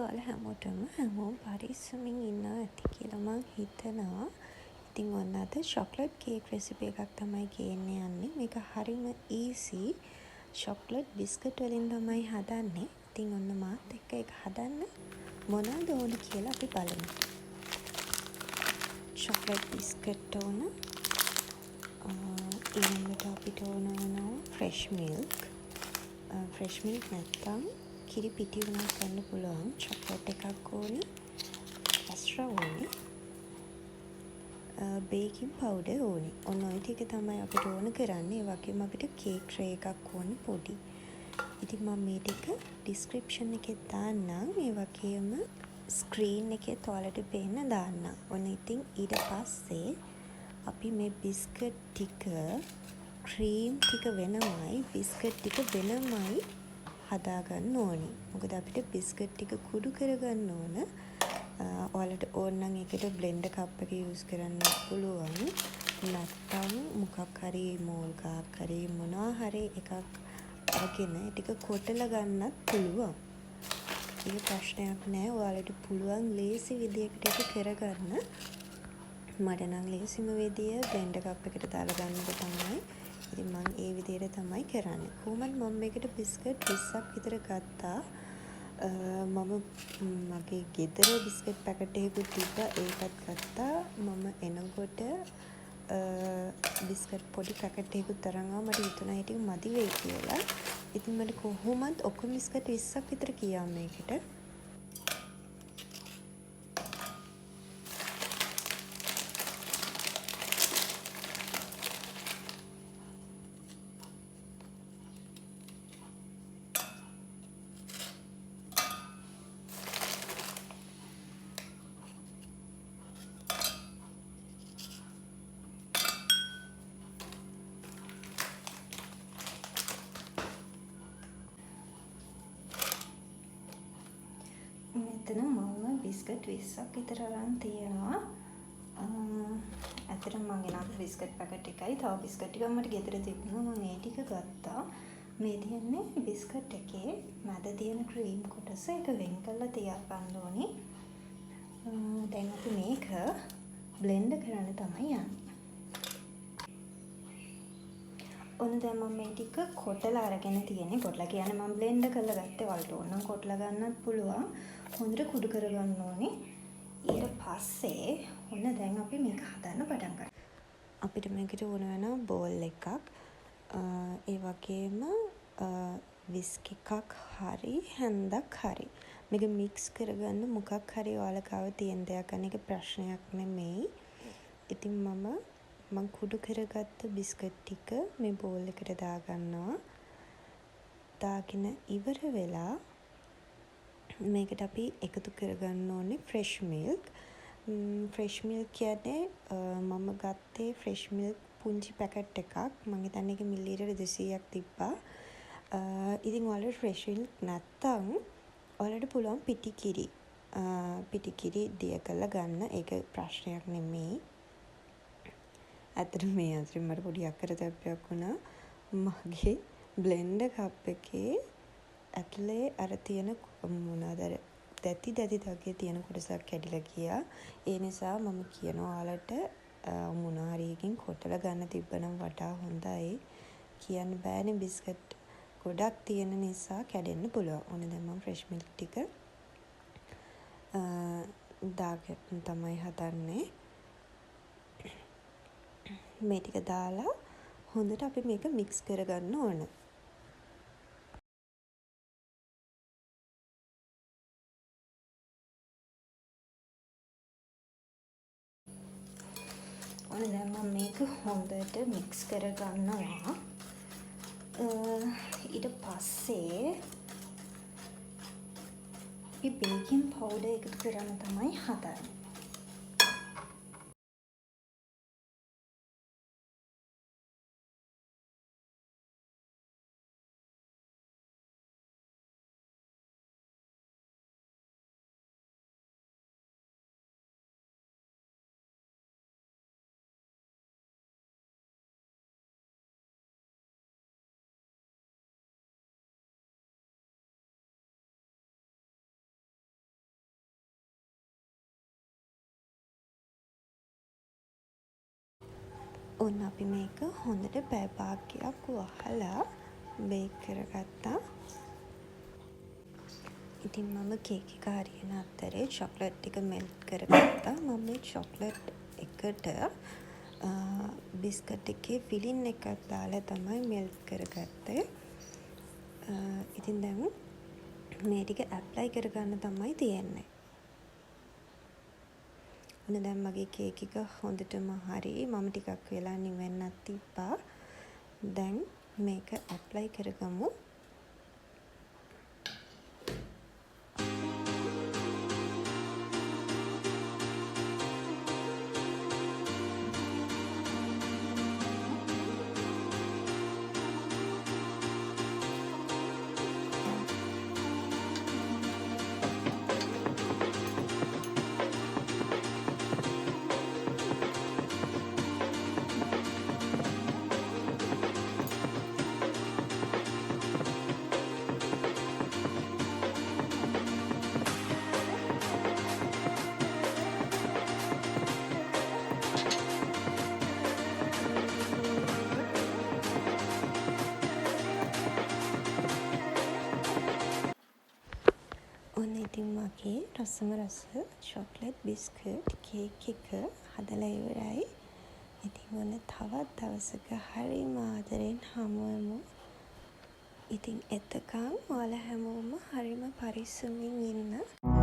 ඔයාලා හැමෝම පරිස්සමින් ඉන්නවා ඇති කියලා මං හිතනවා. ඉතින් ඔන්න අද චොක්ලට් කේක් රෙසිපි එකක් තමයි ගේන්න යන්නේ. මේක හරිම ඊසි. චොක්ලට් බිස්කට් වලින් තමයි හදන්නේ. ඉතින් ඔන්න මාත් එක්ක ඒක හදන්න මොනවද ඕනේ කියලා අපි බලමු. චොක්ලට් බිස්කට් ඕන. ඊළඟට අපිට ඕන වෙනවා ෆ්‍රෙෂ් මිල්ක්. ෆ්‍රෙෂ් මිල්ක් නැත්තම් කිරි පිටි වුණත් ගන්න පුළුවන්. චොක්ලට් එකක් ඕනි. ඇස්ට්‍රා ඕනි. බේකින් පවුඩර් ඕනි. ඔන්න ඔය ටික තමයි අපිට ඕන කරන්නේ. ඒ වගේම අපිට කේක් ට්‍රේ එකක් ඕනි පොඩි. ඉතින් මම මේ ටික ඩිස්ක්‍රිප්ෂන් එකේ දාන්නම්. ඒ වගේම ස්ක්‍රීන් එකේ ඔයාලට පේන්න දාන්නම්. ඔන්න ඉතින් ඊට පස්සේ අපි මේ බිස්කට් ටික ක්‍රීම් ටික වෙනමයි බිස්කට් ටික වෙනමයි හදාගන්න ඕනි. මොකද අපිට බිස්කට් ටික කුඩු කරගන්න ඕන. ඔයාලට ඕන නම් ඒකට බ්ලෙන්ඩර් කප් එක යූස් කරන්න පුළුවන්. නැත්නම් මොකක් හරි මෝල් ගහක් හරි මොනවා හරි එකක් අරගෙන ටික කොටලා ගන්නත් පුළුවන්. ඒක ප්‍රශ්නයක් නෑ. ඔයාලට පුළුවන් ලේසි විදියකට ඒක කරගන්න. මට නම් ලේසිම විදිය බ්ලෙන්ඩර් කප් එකට දාලා ගන්න එක තමයි. ඉතින් මම ඒ විදිහට තමයි කරන්නේ. කොහොමද මම මේකට බිස්කට් 20ක් විතර ගත්තා. මම මගේ ගෙදර බිස්කට් පැකට් එකකුත් තිබ්බා. ඒකත් ගත්තා. මම එනකොට බිස්කට් පොඩි පැකට් එකකුත් අරන් ආවා. මට හිතුණා ඒක මදි වෙයි කියලා. ඉතින් මට කොහොමත් ඔක්කොම බිස්කට් 20ක් විතර ගියා මේකට. මෙතන මම බිස්කට් 20ක් විතර අරන් තියෙනවා. ඇත්තටම මම ගෙනාව බිස්කට් පැකට් එකයි. තව බිස්කට් ටිකක් මට ගෙදර තිබුණා. මම ඒ ටික ගත්තා. මේ තියන්නේ බිස්කට් එකේ මැද තියෙන ක්‍රීම් කොටස. ඒක වෙන් කරලා තියාගන්න ඕනි. දැන් අපි මේක බ්ලෙන්ඩ් කරන්න තමයි යන්නේ. ඔන්න දැන් මම මේ ටික කොටලා අරගෙන තියෙන්නේ. කොටලා කියන්නේ මම බ්ලෙන්ඩ් කරලා ගත්තේ. ඔයාලට ඕන නම් කොටලා ගන්නත් පුළුවන්. හොඳට කුඩු කරගන්න ඕනේ. ඊට පස්සේ ඔන්න දැන් අපි මේක හදන්න පටන් ගන්නවා. අපිට මේකට ඕන වෙන බෝල් එකක්. ඒ වගේම විස්ක් එකක් හරි හැන්දක් හරි. මේක මික්ස් කරගන්න මොකක් හරි ඔයාලා ගාව තියෙන දෙයක් ගන්න එක ප්‍රශ්නයක් නෙමෙයි. ඉතින් මම කුඩු කරගත්ත බිස්කට් ටික මේ බෝල් එකට දාගන්නවා. දාගෙන ඉවර වෙලා මේකට අපි එකතු කරගන්න ඕනේ ෆ්‍රෙෂ් මිල්ක්. ෆ්‍රෙෂ් මිල්ක් කියන්නේ මම ගත්තේ ෆ්‍රෙෂ් මිල්ක් පුංචි පැකට් එකක්. මම හිතන්නේ ඒක මිලිලීටර 200ක් තිබ්බා. ඉතින් ඔයාලට ෆ්‍රෙෂ් මිල්ක් නැත්තම් ඔයාලට පුළුවන් පිටි කිරි. පිටි කිරි දිය කරලා ගන්න. ඒක ප්‍රශ්නයක් නෙමෙයි. ඇත්තට මේ අතරින් මට පොඩි අකරතැබ්බයක් වුණා. මගේ බ්ලෙන්ඩර් කප් එකේ ඇතුලේ අර තියෙන මොනවාද අර දැති තගේ තියෙන කොටසක් කැඩිලා ගියා. ඒ නිසා මම කියනවා ඔයාලට මොනවා හරි එකකින් කොටලා ගන්න තිබ්බනම් වඩා හොඳයි. කියන්න බෑනේ බිස්කට් ගොඩක් තියෙන නිසා කැඩෙන්න පුළුවන්. ඕන දැන් මම ෆ්‍රෙෂ් මිල්ක් ටික දාගෙන තමයි හදන්නේ. මේ ටික දාලා හොඳට අපි මේක මික්ස් කරගන්න ඕන. ඔන්න දැන් මම මේක හොඳට මික්ස් කරගන්නවා. ඊට පස්සේ අපි බේකින් පවුඩර් එකතු කරන්න තමයි හදන්නේ. ඔන්න අපි මේක හොඳට පැය භාගයක් වහලා බේක් කරගත්තා. ඉතින් මම කේක් එක හරියන අතරේ චොක්ලට් ටික මෙල්ට් කරගත්තා. මම මේ චොක්ලට් එකට බිස්කට් එකේ ෆිලින් එකක් දාලා තමයි මෙල්ට් කරගත්තේ. ඉතින් දැන් මේ ටික ඇප්ලයි කරගන්න තමයි තියෙන්නේ. ඔන්න දැන් මගේ කේක් එක හොඳටම හරි. මම ටිකක් වෙලා නිවෙන්නත් තිබ්බා. දැන් මේක ඇප්ලයි කරගමු. ඔන්න ඉතින් මගේ රසම රස චොක්ලට් බිස්කට් කේක් එක හදලා ඉවරයි. ඉතින් ඔන්න තවත් දවසක හරිම ආදරෙන් හමුවෙමු. ඉතින් එතකන් ඔයාලා හැමෝම හරිම පරිස්සමින් ඉන්න.